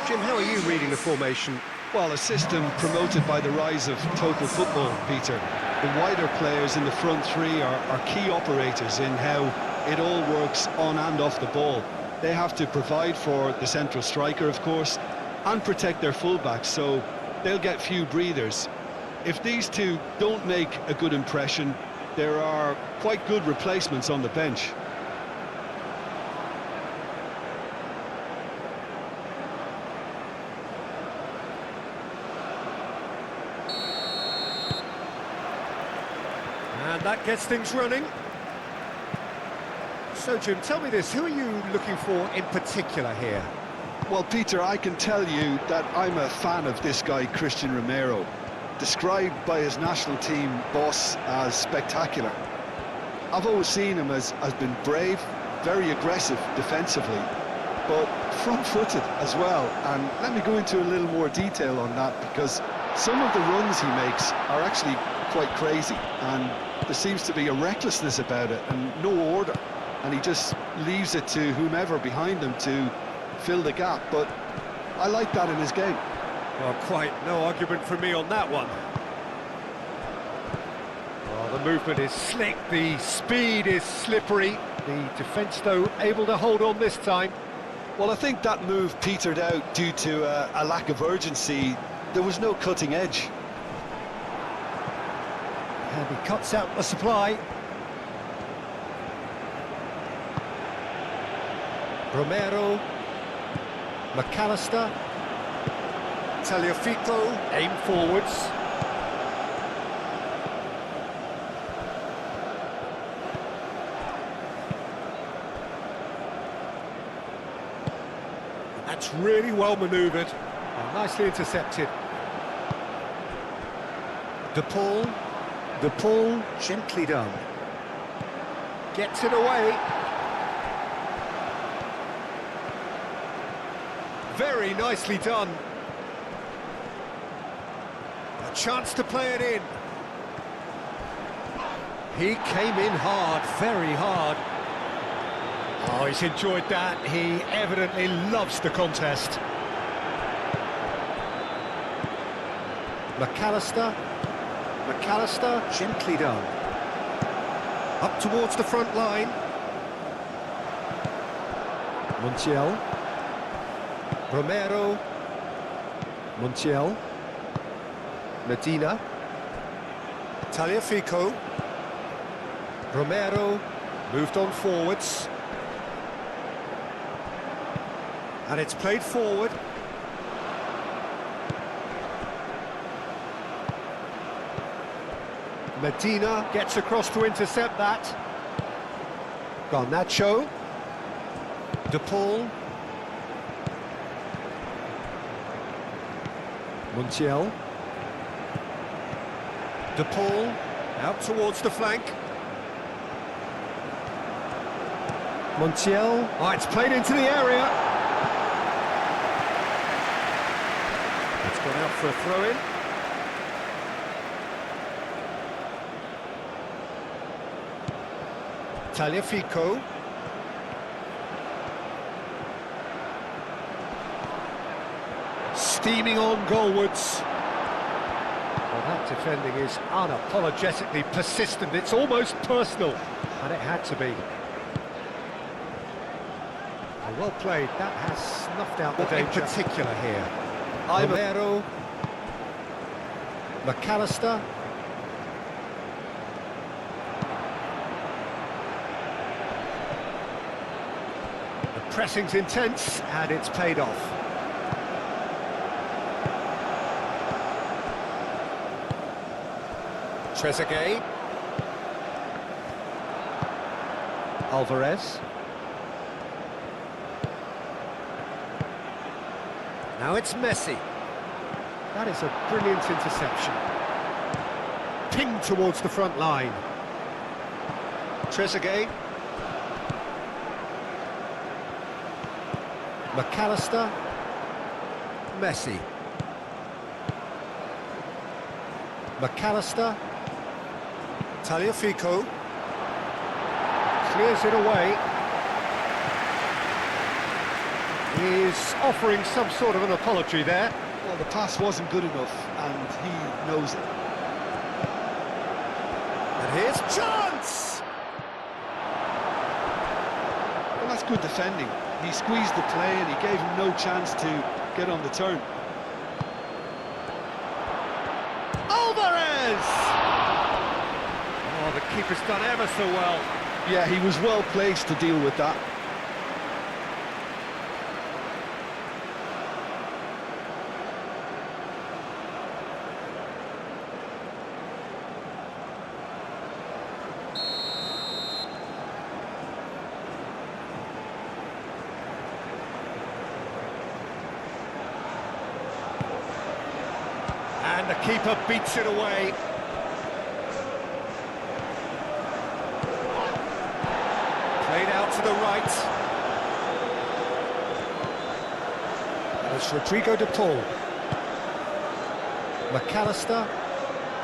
Jim, how are you reading the formation? Well, a system promoted by the rise of total football, Peter. The wider players in the front three are key operators in how it all works on and off the ball. They have to provide for the central striker, of course, and protect their fullbacks, so they'll get few breathers. If these two don't make a good impression, there are quite good replacements on the bench. And that gets things running. So, Jim, tell me this, who are you looking for in particular here? Well, Peter, I can tell you that I'm a fan of this guy, Christian Romero, described by his national team boss as spectacular. I've always seen him as being brave, very aggressive defensively, but front-footed as well. And let me go into a little more detail on that, because some of the runs he makes are actually quite crazy, and there seems to be a recklessness about it and no order, and he just leaves it to whomever behind him to fill the gap. But I like that in his game. Well, quite no argument from me on that one. Oh, the movement is slick, the speed is slippery. The defence, though, able to hold on this time. Well, I think that move petered out due to a lack of urgency. There was no cutting edge. And he cuts out the supply. Romero, McAllister, Tagliafico, aim forwards. That's really well manoeuvred. Oh, nicely intercepted. De Paul, gently done. Gets it away. Very nicely done. A chance to play it in. He came in hard, very hard. Oh, he's enjoyed that. He evidently loves the contest. McAllister, gently done. Up towards the front line. Montiel. Romero. Montiel. Medina. Tagliafico. Romero. Moved on forwards. And it's played forward. Medina gets across to intercept that. Garnacho. De Paul. Montiel. De Paul. Out towards the flank. Montiel. Oh, it's played into the area. It's gone out for a throw-in. Tagliafico. Steaming on goalwards. Well, that defending is unapologetically persistent. It's almost personal, and it had to be. Well played. That has snuffed out the danger. In particular here. Romero. McAllister. Pressing's intense, and it's paid off. Trezeguet. Alvarez. Now it's Messi. That is a brilliant interception. Pinged towards the front line. Trezeguet. McAllister. Messi. McAllister. Tagliafico. Clears it away. He's offering some sort of an apology there. Well, the pass wasn't good enough, and he knows it. And here's chance! Well, that's good defending. He squeezed the play and he gave him no chance to get on the turn. Alvarez! Oh, the keeper's done ever so well. Yeah, he was well placed to deal with that. And the keeper beats it away. Played out to the right. And it's Rodrigo de Paul. McAllister.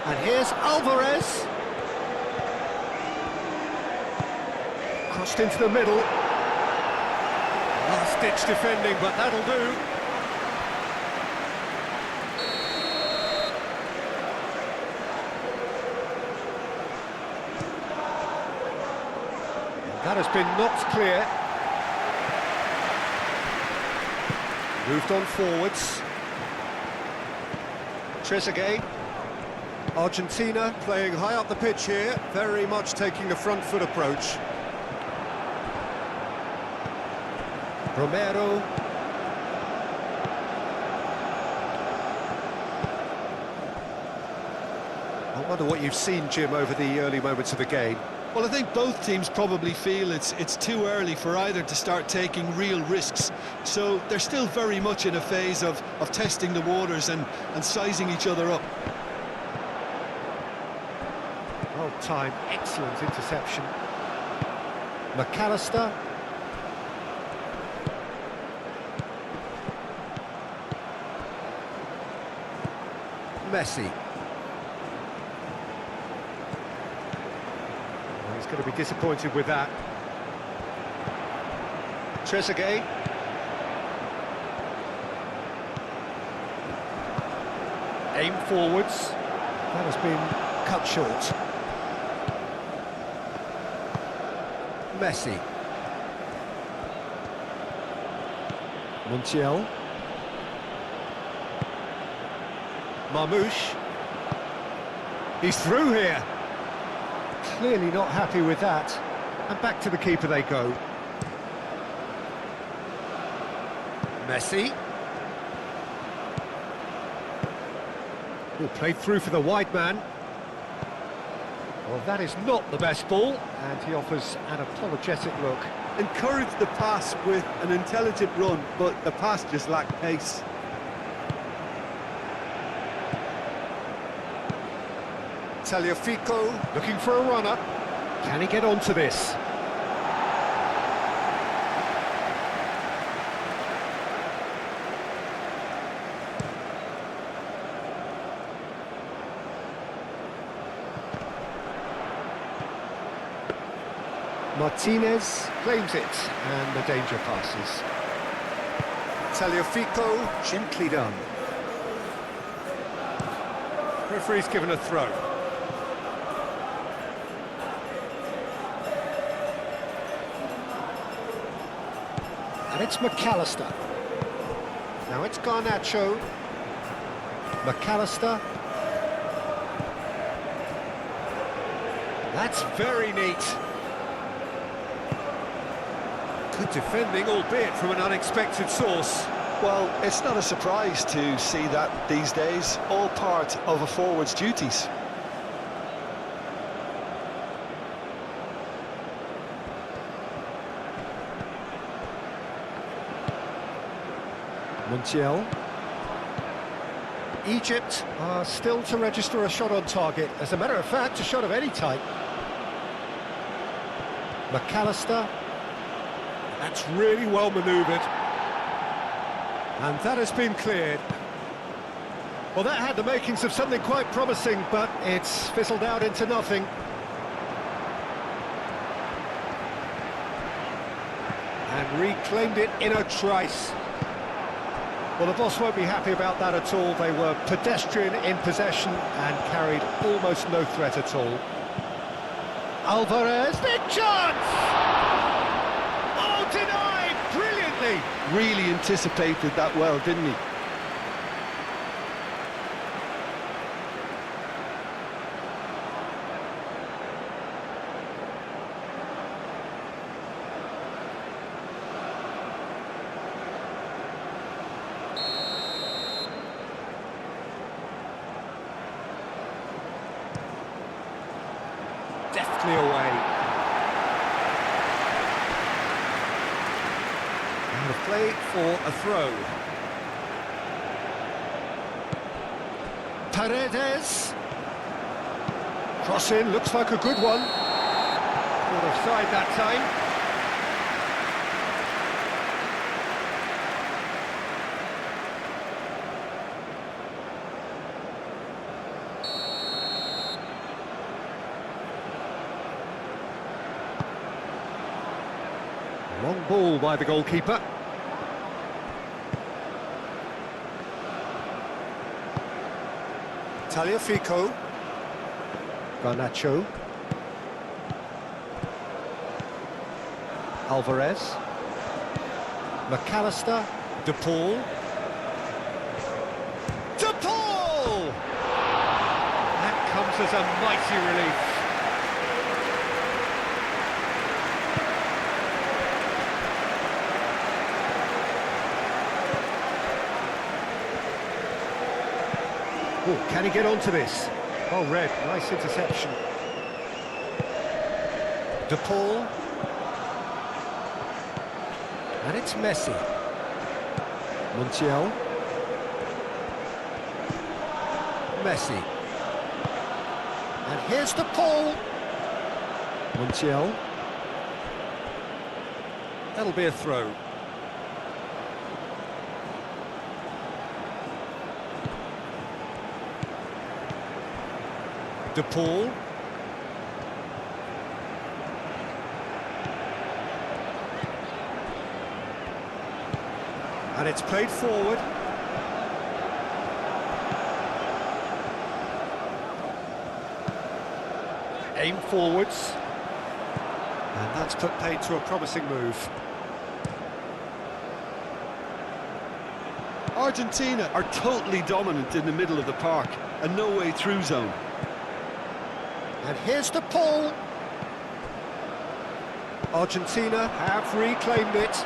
And here's Alvarez. Crossed into the middle. Last-ditch defending, but that'll do. That has been knocked clear. Moved on forwards. Trezeguet. Argentina playing high up the pitch here, very much taking the front foot approach. Romero. I wonder what you've seen, Jim, over the early moments of the game. Well, I think both teams probably feel it's too early for either to start taking real risks. So they're still very much in a phase of testing the waters and sizing each other up. Well timed, excellent interception. McAllister. Messi. He's going to be disappointed with that. Trezeguet. Aim forwards. That has been cut short. Messi. Montiel. Marmouche. He's through here. Clearly not happy with that. And back to the keeper they go. Messi. Oh, played through for the wide man. Well, that is not the best ball, and he offers an apologetic look. Encouraged the pass with an intelligent run, but the pass just lacked pace. Tagliafico looking for a runner. Can he get onto this? Martinez claims it, and the danger passes. Tagliafico, gently done. Referee's given a throw. And it's McAllister. Now it's Garnacho. McAllister. That's very neat. Good defending, albeit from an unexpected source. Well, it's not a surprise to see that these days, all part of a forward's duties. Montiel. Egypt are still to register a shot on target. As a matter of fact, a shot of any type. McAllister. That's really well manoeuvred. And that has been cleared. Well, that had the makings of something quite promising, but it's fizzled out into nothing. And reclaimed it in a trice. Well, the boss won't be happy about that at all. They were pedestrian in possession and carried almost no threat at all. Alvarez, big chance! Oh, denied brilliantly! Really anticipated that well, didn't he? Deftly away. And a play for a throw. Paredes. Cross in, looks like a good one. Caught offside that time. Long ball by the goalkeeper. Tagliafico. Garnacho. Alvarez. McAllister. De Paul. De Paul! That comes as a mighty relief. Oh, can he get onto this? Oh, red, nice interception. De Paul. And it's Messi. Montiel. Messi. And here's De Paul. Montiel. That'll be a throw. De Paul. And it's played forward. Aim forwards. And that's put paid to a promising move. Argentina are totally dominant in the middle of the park, a no-way through zone. And here's De Paul. Argentina have reclaimed it.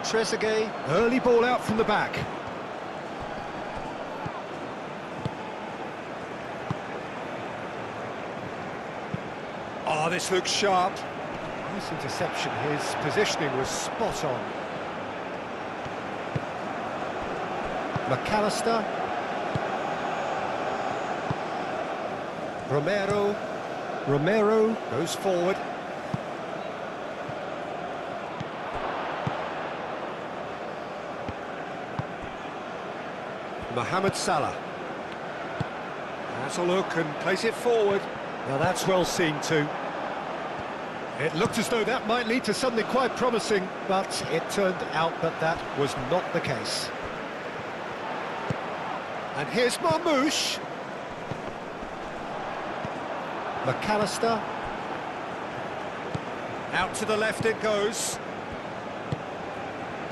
Trezeguet, early ball out from the back. Oh, this looks sharp. Nice interception. His positioning was spot on. McAllister. Romero goes forward. Mohamed Salah. Has a look and plays it forward. Now that's well seen too. It looked as though that might lead to something quite promising, but it turned out that that was not the case. And here's Marmoush. McAllister. Out to the left it goes.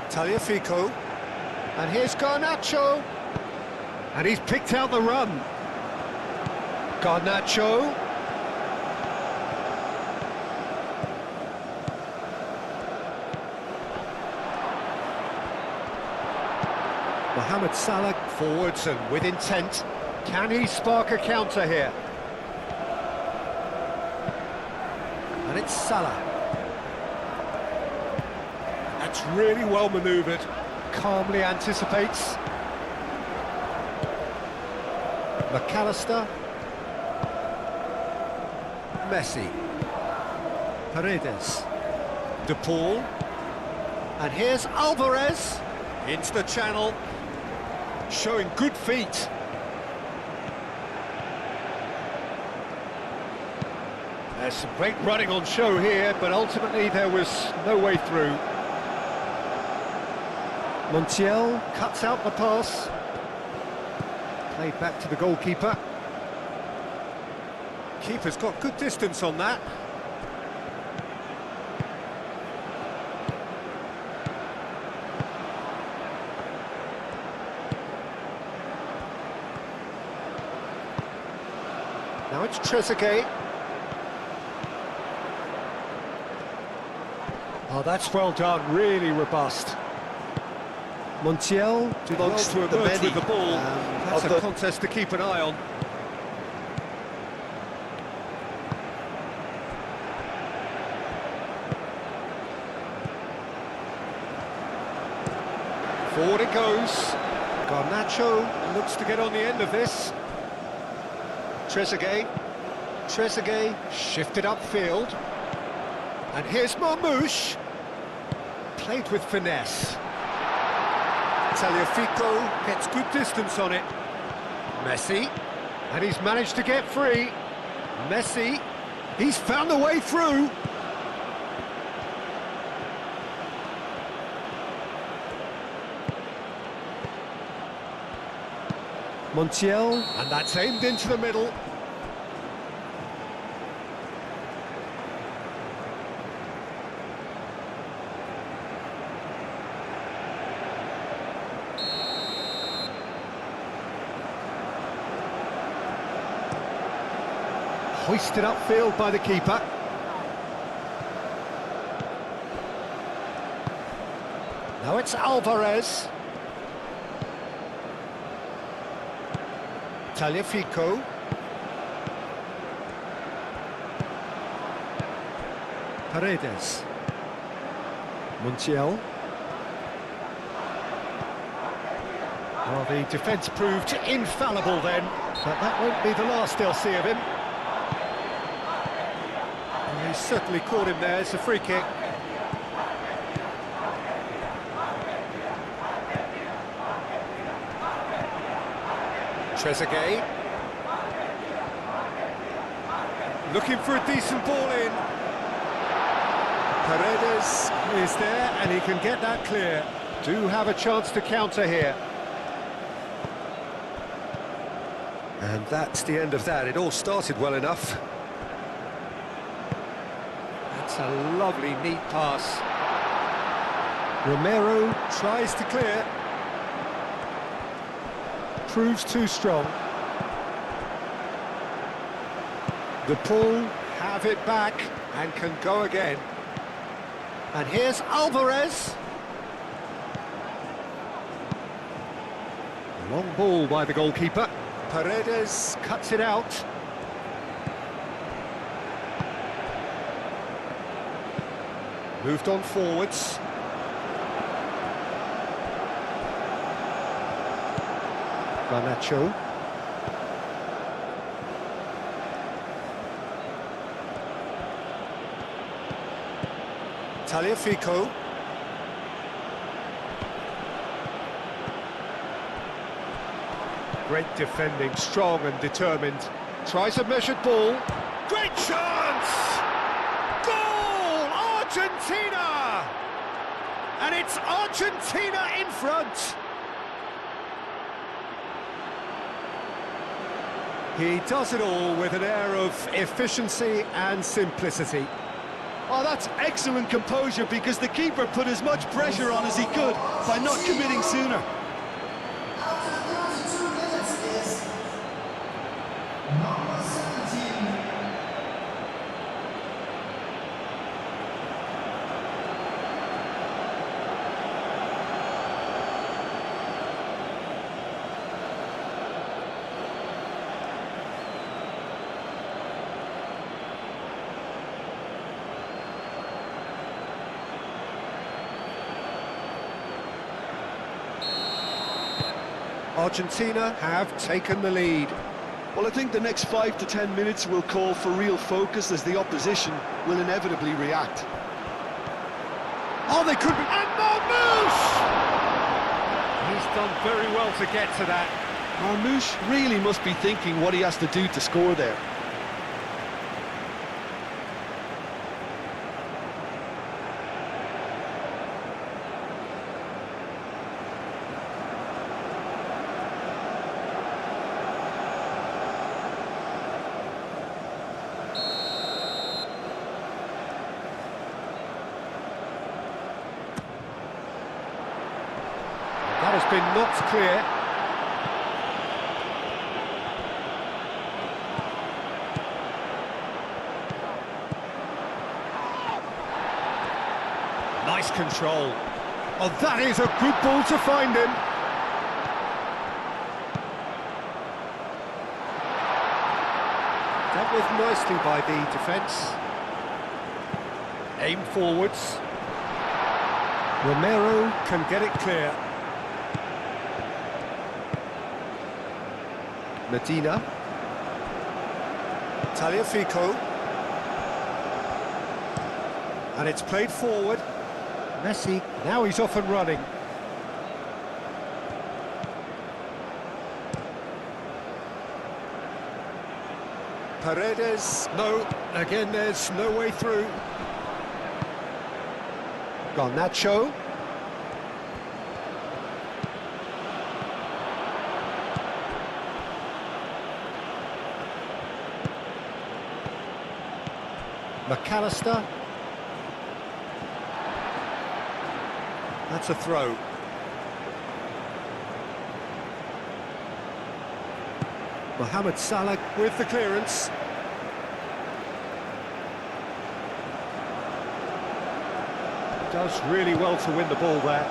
Tagliafico. And here's Garnacho. And he's picked out the run. Garnacho. Mohamed Salah forwards and with intent. Can he spark a counter here? And it's Salah. That's really well manoeuvred. Calmly anticipates. McAllister. Messi. Paredes. De Paul. And here's Alvarez. Into the channel. Showing good feet. There's some great running on show here, but ultimately there was no way through. Montiel cuts out the pass. Played back to the goalkeeper. Keeper's got good distance on that. Now it's Trezeguet. Oh, that's well done, really robust. Montiel did well to emerge with the ball. That's a contest to keep an eye on. Forward it goes. Garnacho looks to get on the end of this. Trezeguet shifted upfield. And here's Marmoush. Played with finesse. Tagliafico gets good distance on it. Messi, and he's managed to get free. Messi, he's found the way through. Montiel, and that's aimed into the middle. Hoisted upfield by the keeper. Now it's Alvarez. Tagliafico. Paredes. Montiel. Well, the defence proved infallible then, but that won't be the last they'll see of him. He certainly caught him there. It's a free kick. Trezeguet. Looking for a decent ball in. Paredes is there and he can get that clear. Do have a chance to counter here. And that's the end of that. It all started well enough. That's a lovely, neat pass. Romero tries to clear. Proves too strong. The pull, have it back, and can go again. And here's Alvarez. Long ball by the goalkeeper. Paredes cuts it out. Moved on forwards. Garnacho. Tagliafico. Great defending, strong and determined. Tries a measured ball. Great chance! Goal! Argentina! And it's Argentina in front. He does it all with an air of efficiency and simplicity. Oh, that's excellent composure because the keeper put as much pressure on as he could by not committing sooner. Argentina have taken the lead. Well, I think the next 5 to 10 minutes will call for real focus as the opposition will inevitably react. Oh, they could be... And Marmoush! He's done very well to get to that. Marmoush really must be thinking what he has to do to score there. been knocked clear. Nice control. Oh, that is a good ball to find him. Dealt with nicely by the defence. Aim forwards. Romero can get it clear. Medina. Tagliafico. And it's played forward. Messi, now he's off and running. Paredes, no, again there's no way through. Garnacho. McAllister. That's a throw. Mohamed Salah with the clearance. Does really well to win the ball there.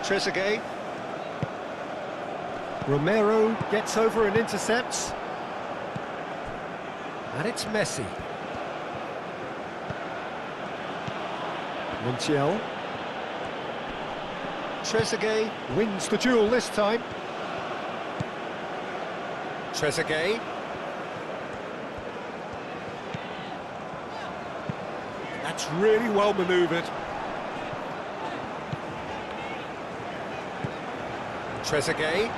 Trezeguet. Romero gets over and intercepts. And it's Messi. Montiel. Trezeguet wins the duel this time. Trezeguet. That's really well manoeuvred. Trezeguet.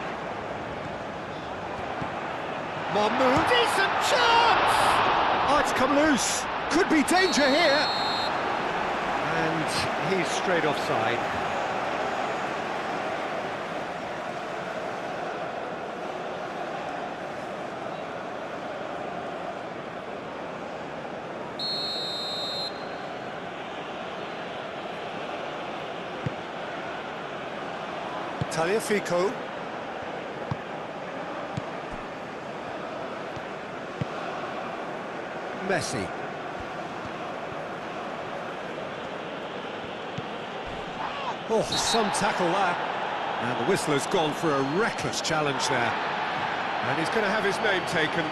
Mahmoud, decent chance! Oh, it's come loose. Could be danger here. And he's straight offside. Tagliafico. Messi. Oh, some tackle that. And the whistler's gone for a reckless challenge there. And he's going to have his name taken.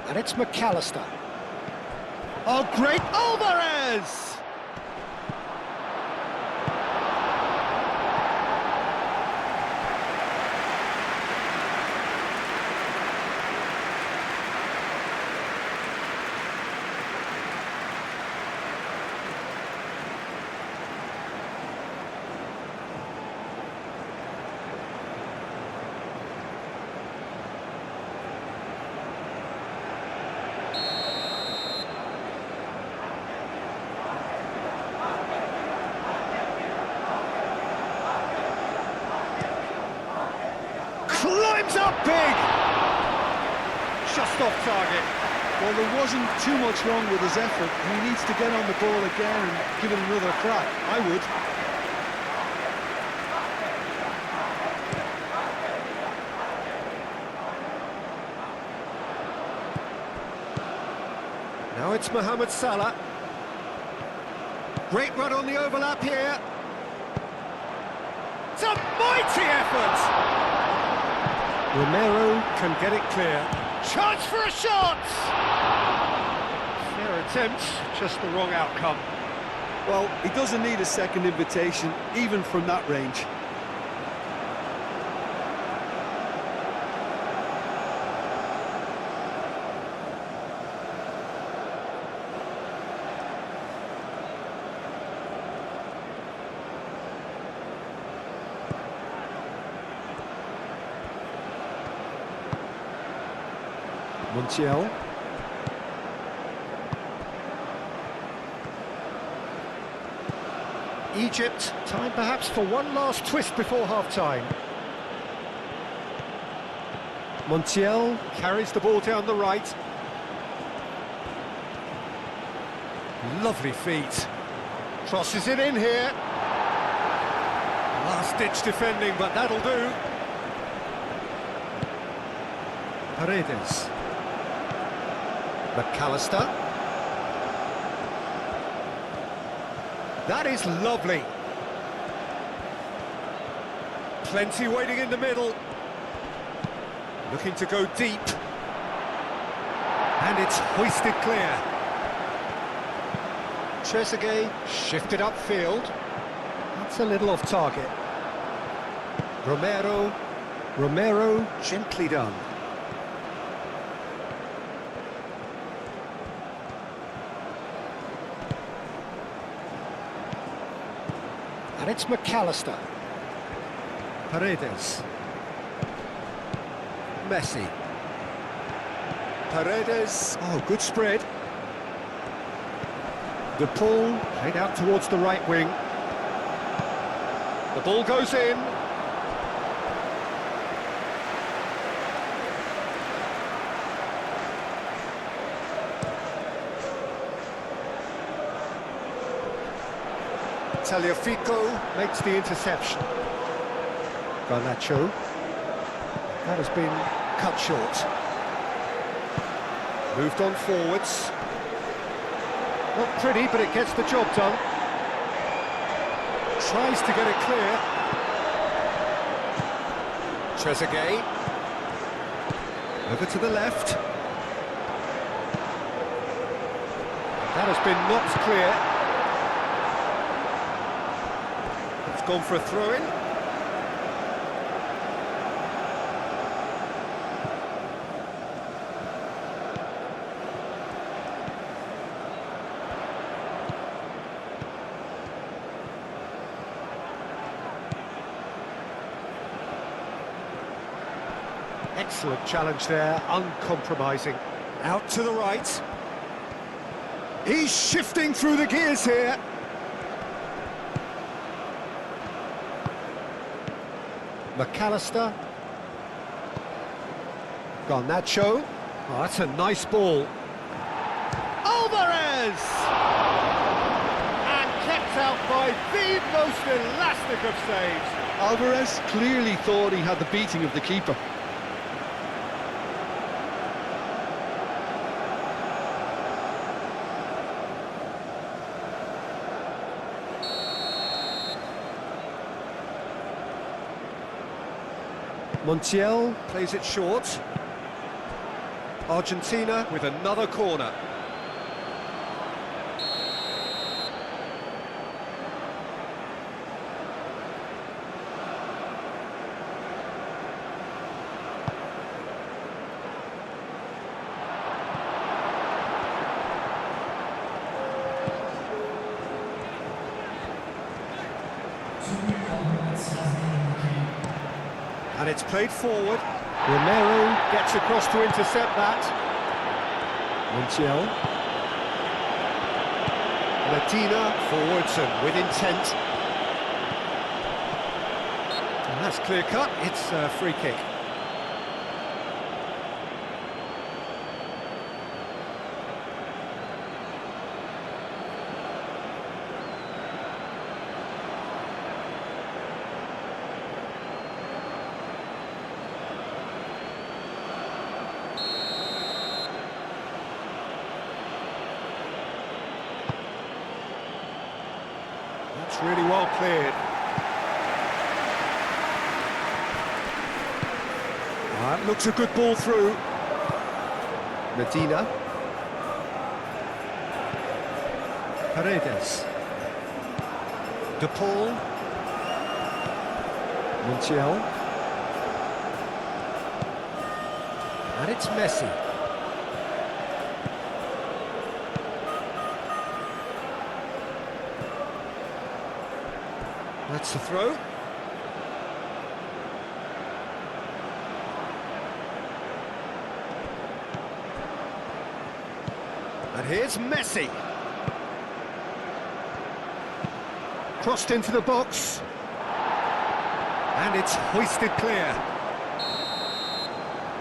And it's McAllister. Oh, great Alvarez! Climbs up big! Just off target. Well, there wasn't too much wrong with his effort. He needs to get on the ball again and give it another crack. I would. Now it's Mohamed Salah. Great run on the overlap here. It's a mighty effort! Romero can get it clear. Chance for a shot! Fair attempt, just the wrong outcome. Well, he doesn't need a second invitation, even from that range. Montiel. Egypt, time perhaps for one last twist before half-time. Montiel carries the ball down the right. Lovely feet. Crosses it in here. Last-ditch defending, but that'll do. Paredes. McAllister. That is lovely. Plenty waiting in the middle. Looking to go deep. And it's hoisted clear. Trezeguet shifted upfield. That's a little off target. Romero, gently done. And it's McAllister. Paredes. Messi. Paredes. Oh, good spread. The pull played out towards the right wing. The ball goes in. Tagliafico makes the interception. Garnacho. That has been cut short. Moved on forwards. Not pretty, but it gets the job done. Tries to get it clear. Trezeguet. Over to the left. That has been knocked clear. It's gone for a throw-in. Excellent challenge there, uncompromising. Out to the right. He's shifting through the gears here. McAllister. Garnacho. Oh, that's a nice ball. Alvarez! And kept out by the most elastic of saves. Alvarez clearly thought he had the beating of the keeper. Montiel plays it short. Argentina with another corner. And it's played forward. Romero gets across to intercept that. Montiel. Medina forwards and with intent. And that's clear cut. It's a free kick. That's really well cleared. That looks a good ball through. Medina. Paredes. De Paul. Montiel. And it's Messi. That's the throw. Here's Messi. Crossed into the box. And it's hoisted clear.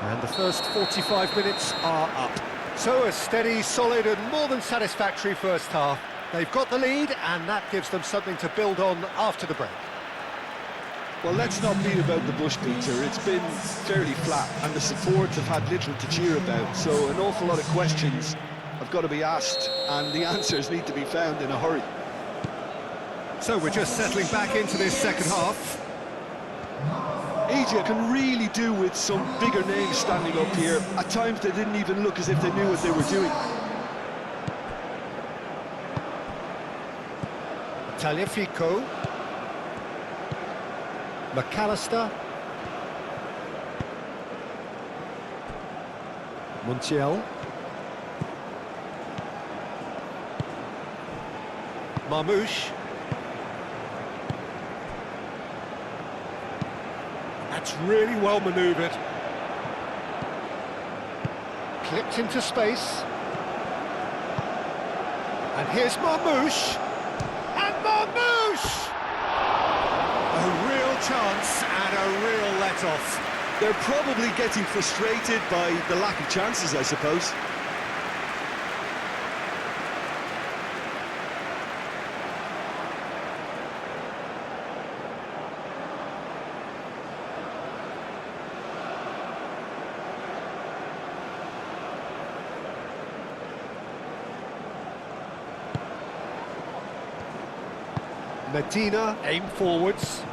And the first 45 minutes are up. So a steady, solid and more than satisfactory first half. They've got the lead and that gives them something to build on after the break. Well, let's not beat about the bush, Peter. It's been fairly flat and the support have had little to cheer about. So an awful lot of questions have got to be asked and the answers need to be found in a hurry. So we're just settling back into this second half. Egypt can really do with some bigger names standing up here. At times they didn't even look as if they knew what they were doing. Tagliafico. McAllister. Montiel. Marmouche. That's really well manoeuvred. Clipped into space. And here's Marmouche. And Marmouche! A real chance and a real let-off. They're probably getting frustrated by the lack of chances, I suppose. Medina, aim forwards.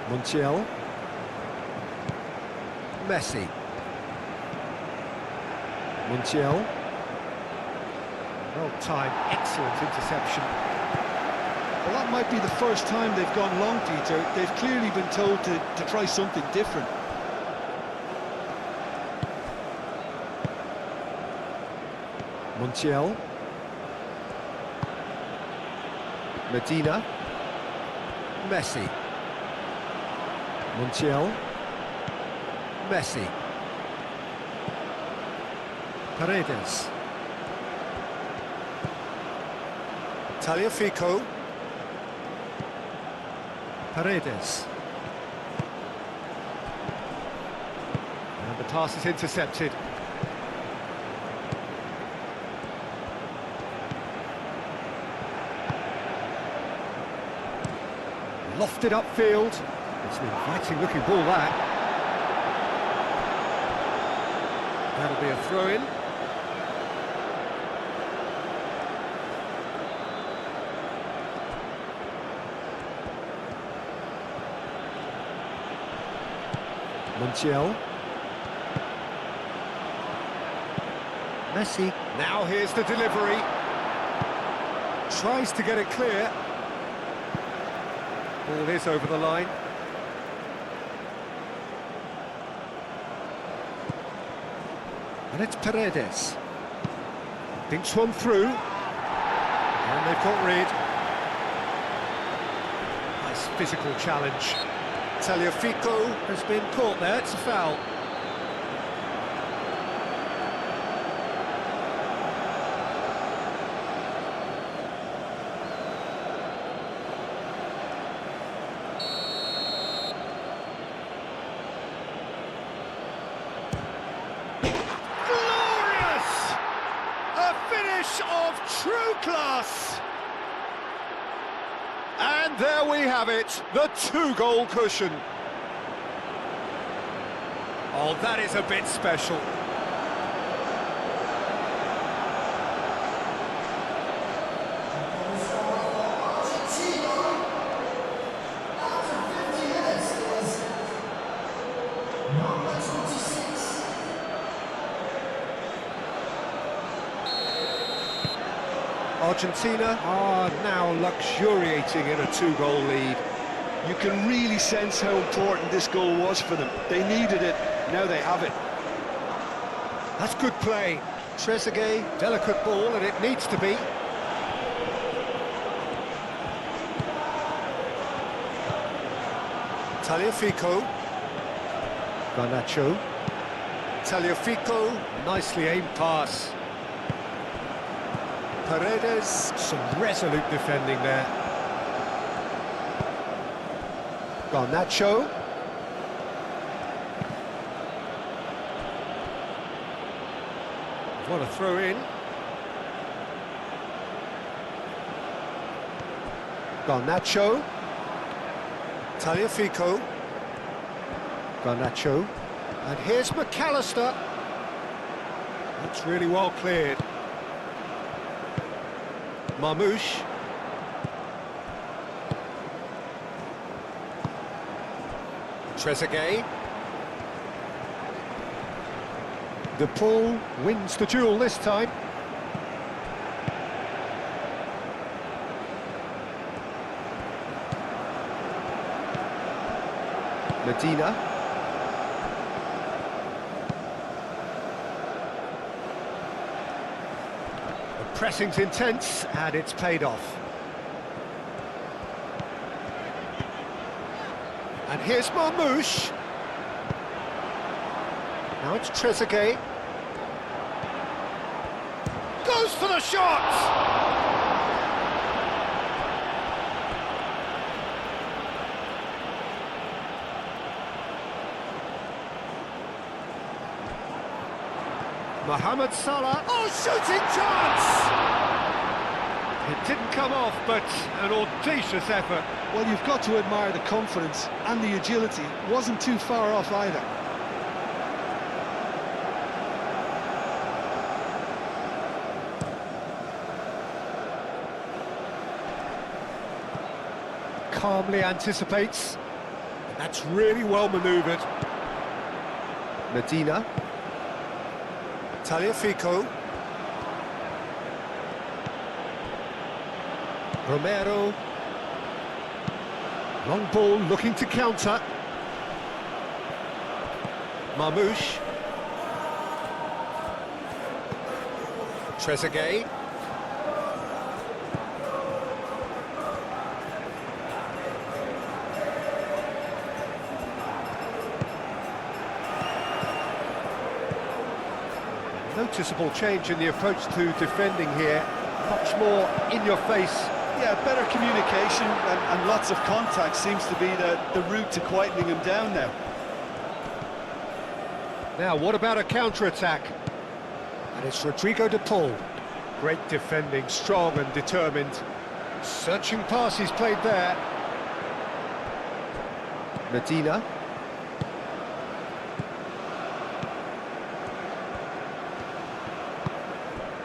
Montiel. Messi. Montiel. Well timed, excellent interception. Well, that might be the first time they've gone long, Peter. They've clearly been told to try something different. Montiel. Medina. Messi. Montiel. Messi. Paredes. Tagliafico. Paredes. And the pass is intercepted. Lofted upfield. It's an inviting looking ball, that. That'll be a throw-in. Montiel. Messi. Now here's the delivery. Tries to get it clear. Ball is over the line. And it's Paredes. Thinks one through. And they've got rid. Nice physical challenge. Tagliafico has been caught there, it's a foul. Of true class. And there we have it, the two-goal cushion. Oh, that is a bit special. Argentina are now luxuriating in a two-goal lead. You can really sense how important this goal was for them. They needed it, now they have it. That's good play. Trezeguet, delicate ball, and it needs to be. Tagliafico. Garnacho. Tagliafico, nicely aimed pass. Paredes, some resolute defending there. Garnacho. What a throw in. Garnacho. Tagliafico. Garnacho. And here's McAllister. That's really well cleared. Marmoush. Trezeguet. De Paul wins the duel this time. Medina. The pressing's intense and it's paid off. And here's Marmoush. Now it's Trezeguet. Goes for the shot! Mohamed Salah. Oh, shooting chance! It didn't come off, but an audacious effort. Well, you've got to admire the confidence and the agility. Wasn't too far off either. Calmly anticipates. That's really well manoeuvred. Medina. Tagliafico. Romero. Long ball looking to counter. Marmoush. Trezeguet. Noticeable change in the approach to defending here. Much more in your face. Yeah, better communication and lots of contact seems to be the route to quietening him down now. Now, what about a counter-attack? And it's Rodrigo de Paul. Great defending, strong and determined. Searching pass he's played there. Medina.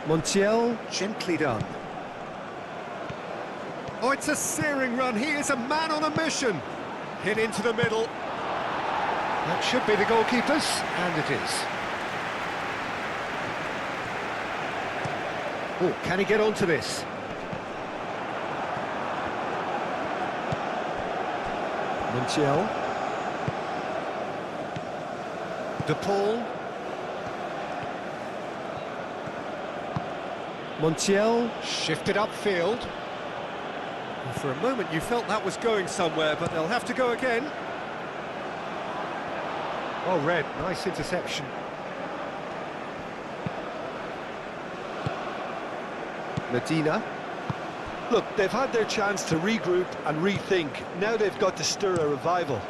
Montiel, gently done. Oh, it's a searing run. He is a man on a mission. Hit into the middle. That should be the goalkeeper's, and it is. Oh, can he get onto this? Montiel. De Paul. Montiel shifted upfield. And for a moment you felt that was going somewhere, but they'll have to go again. Oh, Red, nice interception. Medina. Look, they've had their chance to regroup and rethink. Now they've got to stir a revival.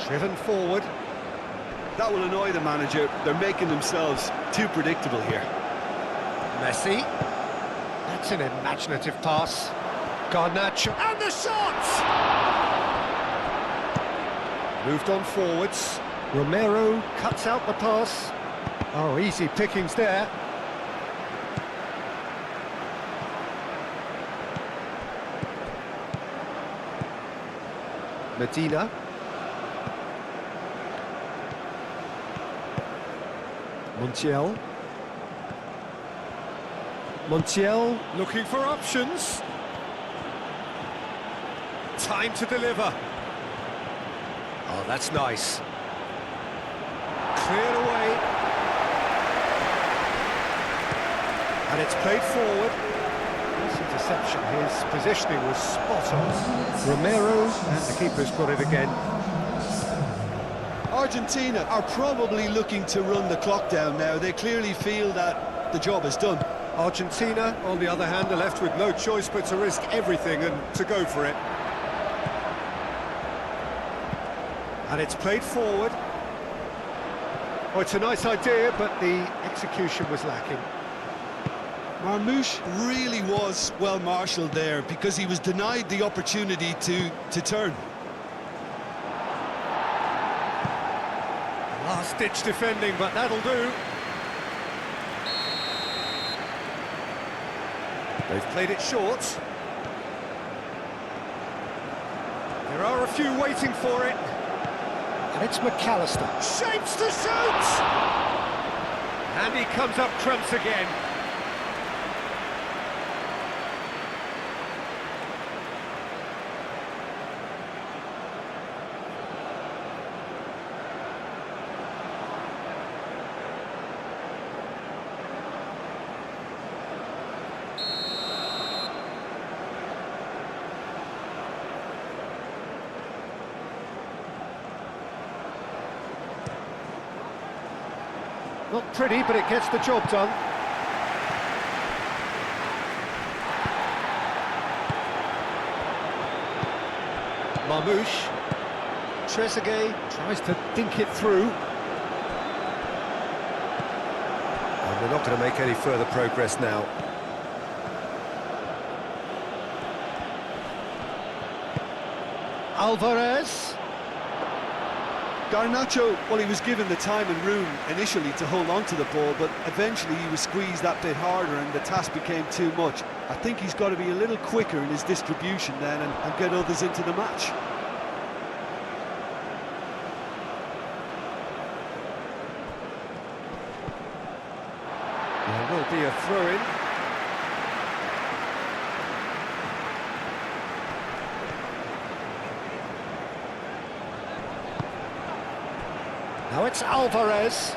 Driven forward. That will annoy the manager. They're making themselves too predictable here. Messi. That's an imaginative pass. Garnacho. And the shot! Moved on forwards. Romero cuts out the pass. Oh, easy pickings there. Medina. Montiel. Montiel looking for options. Time to deliver. Oh, that's nice. Cleared away. And it's played forward. Nice interception. His positioning was spot on. Romero, and the keeper's got it again. Argentina are probably looking to run the clock down now. They clearly feel that the job is done. Argentina, on the other hand, are left with no choice but to risk everything and to go for it. And it's played forward. Oh, it's a nice idea, but the execution was lacking. Marmouche really was well marshalled there because he was denied the opportunity to turn. Last-ditch defending, but that'll do. They've played it short. There are a few waiting for it. And it's McAllister. Shapes to shoot! And he comes up trumps again. Not pretty, but it gets the job done. Marmouche. Trezeguet tries to dink it through. And they're not going to make any further progress now. Alvarez. Garnacho, well, he was given the time and room initially to hold on to the ball, but eventually he was squeezed that bit harder and the task became too much. I think he's got to be a little quicker in his distribution then and get others into the match. There will be a throw-in. Now it's Alvarez.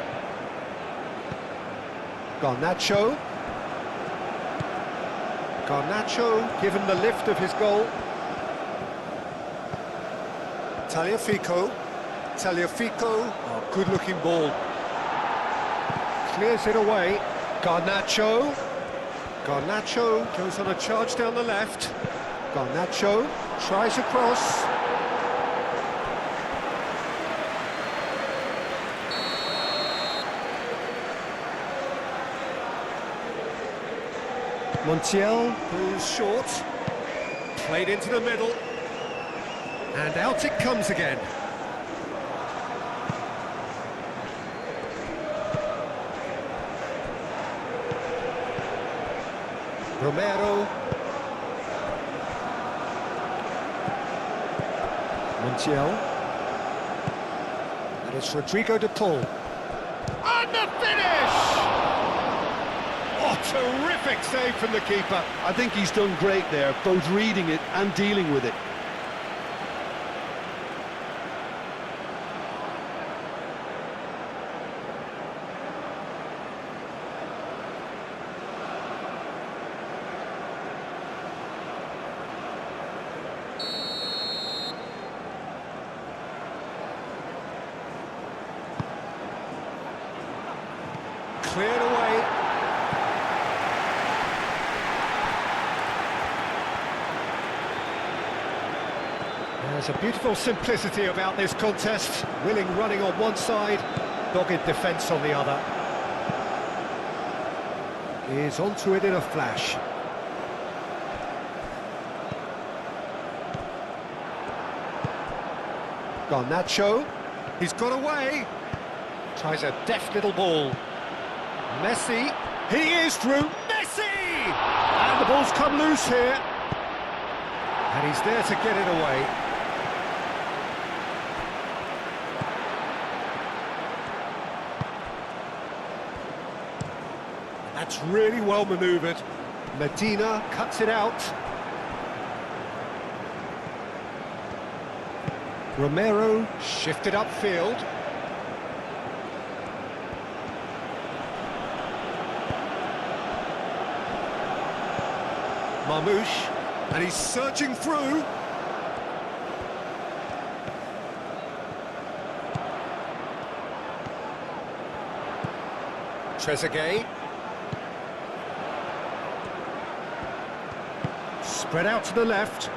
Garnacho. Garnacho given the lift of his goal. Tagliafico. Oh, good-looking ball. Clears it away. Garnacho. Garnacho goes on a charge down the left. Garnacho tries across. Montiel goes short, played into the middle, and out it comes again. Romero. Montiel. And it's Rodrigo de Paul. And the finish! Oh, terrific save from the keeper. I think he's done great there, both reading it and dealing with it. Cleared away. There's a beautiful simplicity about this contest. Willing running on one side, dogged defence on the other. Is onto it in a flash. Garnacho. He's got away. Tries a deft little ball. Messi, he is through, Messi! And the ball's come loose here. And he's there to get it away. That's really well manoeuvred. Medina cuts it out. Romero shifted upfield. Marmouche, and he's surging through. Trezeguet. Spread out to the left.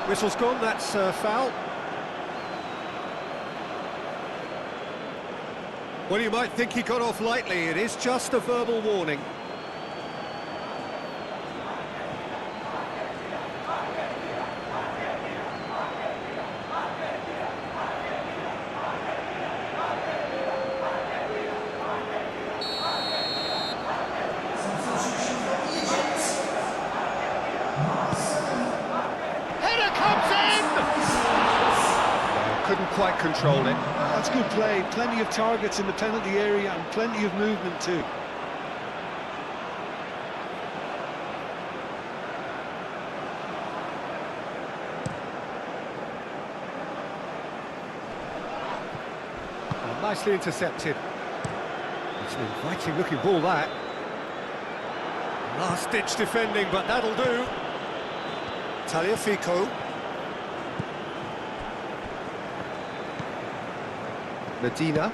Whistle's gone, that's a foul. Well, you might think he got off lightly, it is just a verbal warning. Header comes in! Couldn't quite control it. That's good play. Plenty of targets in the penalty area and plenty of movement too. Oh, nicely intercepted. It's an inviting looking ball, that. Last-ditch defending, but that'll do. Tagliafico. Medina,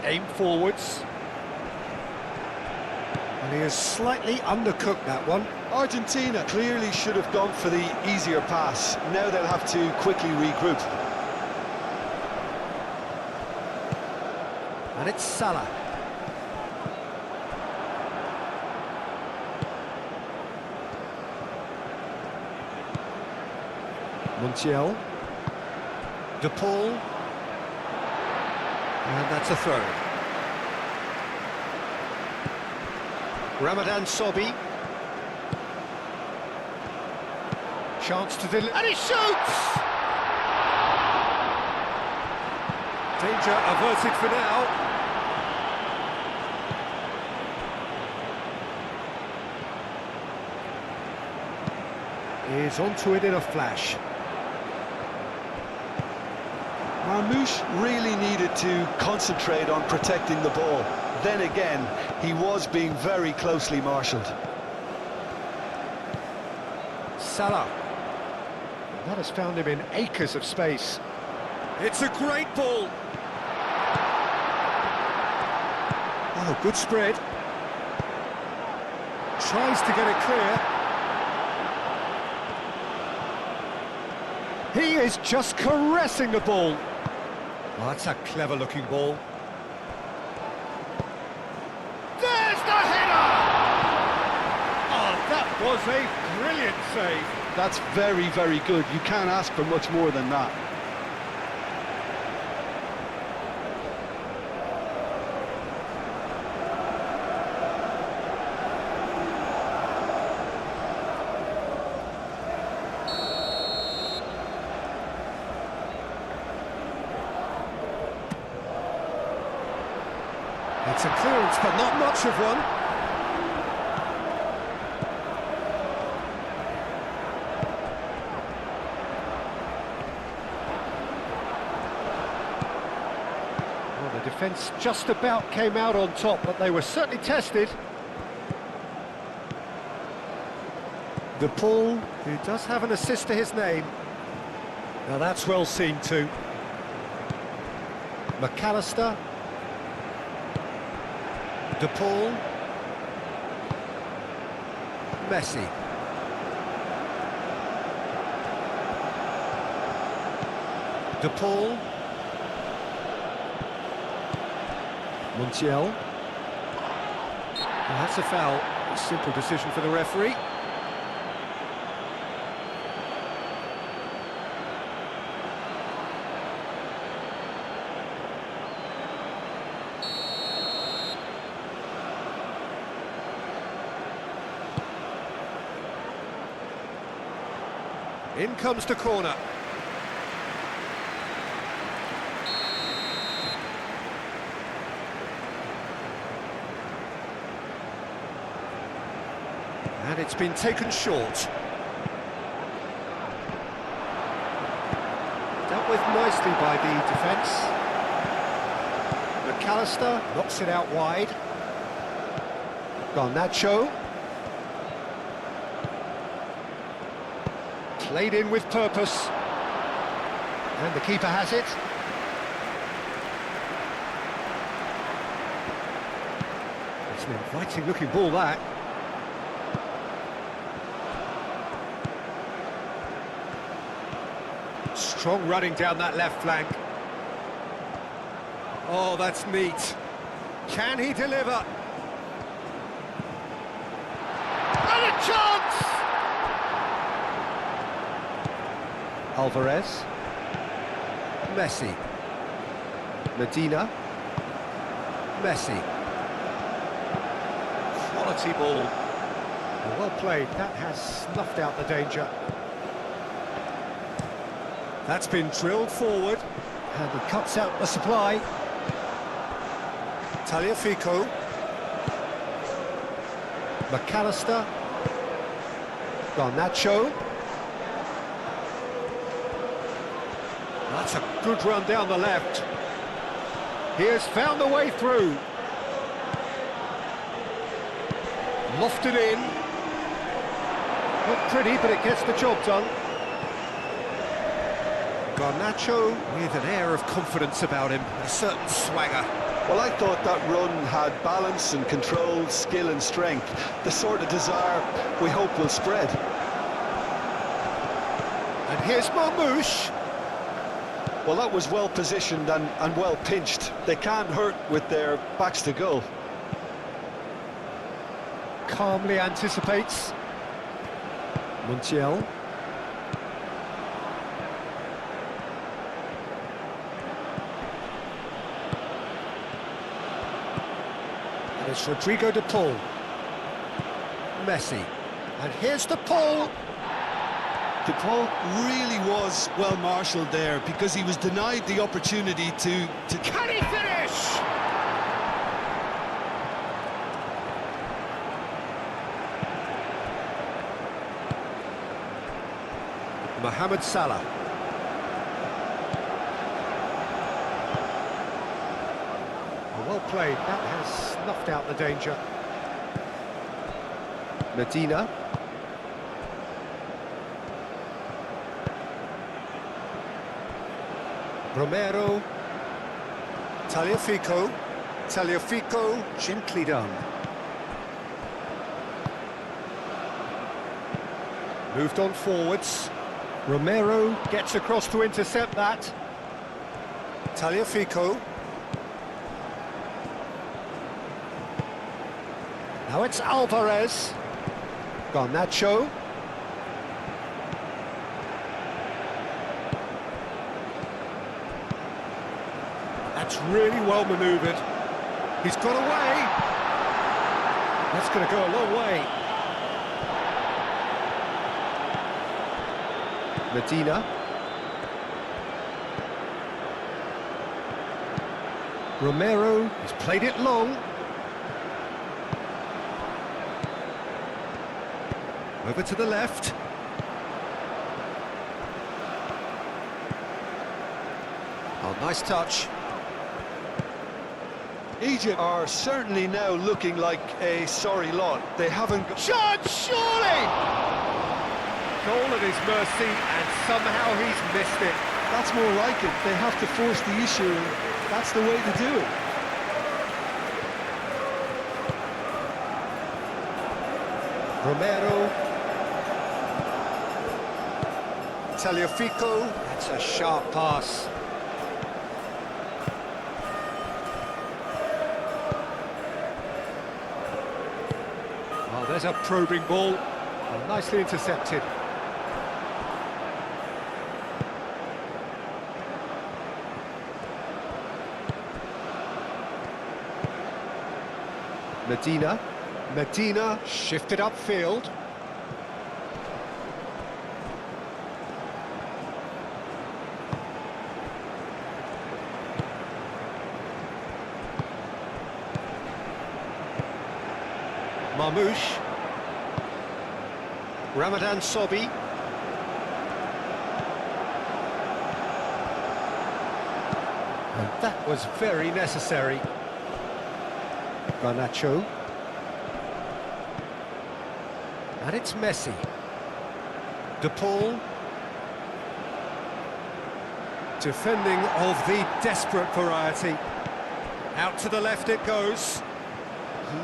aim forwards. And he has slightly undercooked that one. Argentina clearly should have gone for the easier pass. Now they'll have to quickly regroup. And it's Salah. Montiel. De Paul. And that's a throw. Ramadan Sobhi. Chance to deliver. And he shoots! Danger averted for now. Is onto it in a flash. Marmouche really needed to concentrate on protecting the ball. Then again, he was being very closely marshalled. Salah. That has found him in acres of space. It's a great ball. Oh, good spread. Tries to get it clear. He is just caressing the ball. Oh, that's a clever-looking ball. There's the header! Oh, that was a brilliant save. That's very, very good. You can't ask for much more than that. It's a clearance, but not much of one. Well, the defence just about came out on top, but they were certainly tested. De Paul, who does have an assist to his name. Now that's well seen too. McAllister. De Paul. Messi. De Paul. Montiel. Well, that's a foul. A simple decision for the referee. In comes the corner. And it's been taken short. Dealt with nicely by the defence. McAllister knocks it out wide. Garnacho. Played in with purpose. And the keeper has it. It's an inviting looking ball, that. Strong running down that left flank. Oh, that's neat. Can he deliver? And a chance! Alvarez. Messi. Medina. Messi. Quality ball. Well played. That has snuffed out the danger. That's been drilled forward. And he cuts out the supply. Tagliafico. McAllister. Garnacho. That's a good run down the left. He has found the way through. Lofted in. Not pretty, but it gets the job done. Garnacho with an air of confidence about him, a certain swagger. Well, I thought that run had balance and control, skill and strength, the sort of desire we hope will spread. And here's Marmoush. Well, that was well positioned and well pinched. They can't hurt with their backs to goal. Calmly anticipates. Montiel. And it's Rodrigo de Paul. Messi. And here's de Paul. De Paul really was well marshalled there because he was denied the opportunity to... Can he finish? Mohamed Salah. Well played, that has snuffed out the danger. Medina. Romero. Tagliafico. Tagliafico, gently done. Moved on forwards. Romero gets across to intercept that. Tagliafico. Now it's Alvarez. Garnacho. That's really well manoeuvred. He's got away. That's going to go a long way. Medina. Romero has played it long. Over to the left. Oh, nice touch. Egypt are certainly now looking like a sorry lot. They haven't got... Shot, surely! Goal at his mercy, and somehow he's missed it. That's more like it. They have to force the issue, and that's the way to do it. Romero. Tagliafico. That's a sharp pass. Oh, there's a probing ball. Oh, nicely intercepted. Medina. Medina shifted upfield. Marmoush. Ramadan Sobhi. And that was very necessary. Garnacho. And it's Messi. De Paul. Defending of the desperate variety. Out to the left it goes.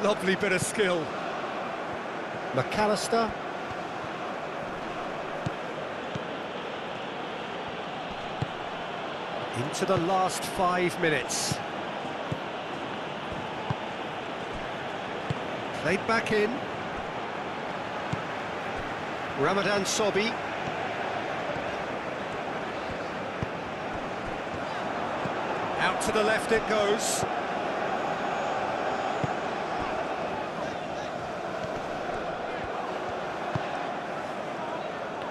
Lovely bit of skill. McAllister. Into the last 5 minutes. Played back in. Ramadan Sobi. Out to the left it goes.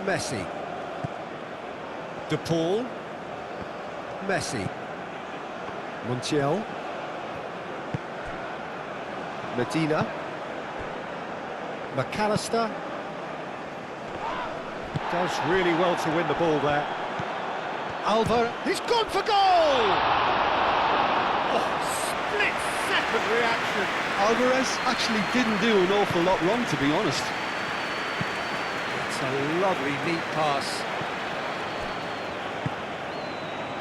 Messi. De Paul. Messi. Montiel. Medina. McAllister. Does really well to win the ball there. Alvar, he's gone for goal! Oh, split-second reaction. Alvarez actually didn't do an awful lot wrong, to be honest. It's a lovely, neat pass.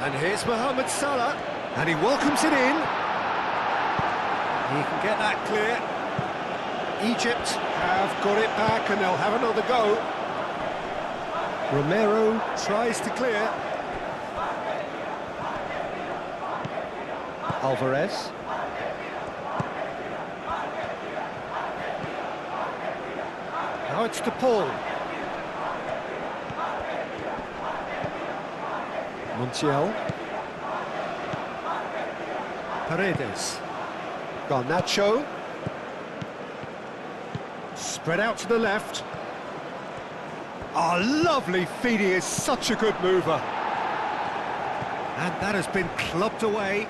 And here's Mohamed Salah, and he welcomes it in. He can get that clear. Egypt have got it back, and they'll have another go. Romero tries to clear. Alvarez. Now it's De Paul. Montiel. Paredes. Garnacho. Spread out to the left. Oh, lovely feed, he is such a good mover. And that has been clubbed away.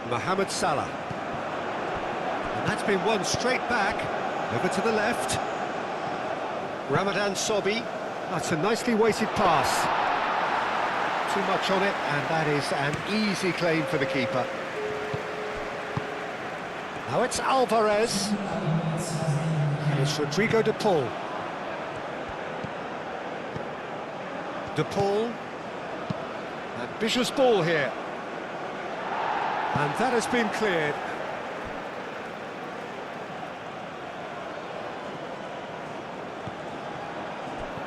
Mohamed Salah. And that's been won straight back. Over to the left. Ramadan Sobi. That's a nicely weighted pass. Too much on it, and that is an easy claim for the keeper. Now it's Alvarez. It's Rodrigo De Paul. De Paul. Ambitious ball here. And that has been cleared.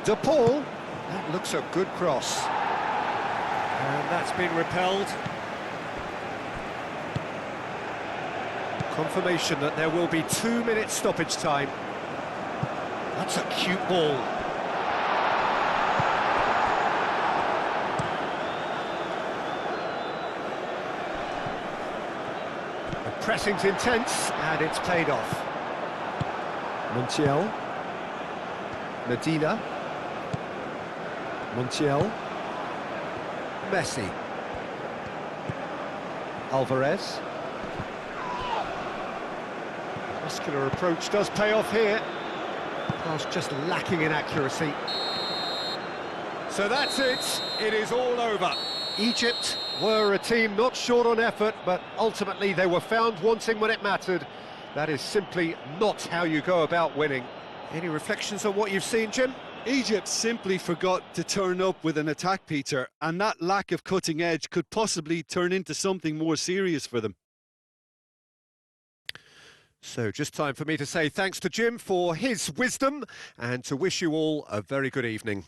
De Paul. That looks a good cross. And that's been repelled. Confirmation that there will be 2 minutes stoppage time. That's a cute ball. The pressing's intense, and it's paid off. Montiel. Medina. Montiel. Messi. Alvarez. Muscular approach does pay off here. Whilst just lacking in accuracy. So that's it. It is all over. Egypt were a team not short on effort, but ultimately they were found wanting when it mattered. That is simply not how you go about winning. Any reflections on what you've seen, Jim? Egypt simply forgot to turn up with an attack, Peter, and that lack of cutting edge could possibly turn into something more serious for them. So just time for me to say thanks to Jim for his wisdom and to wish you all a very good evening.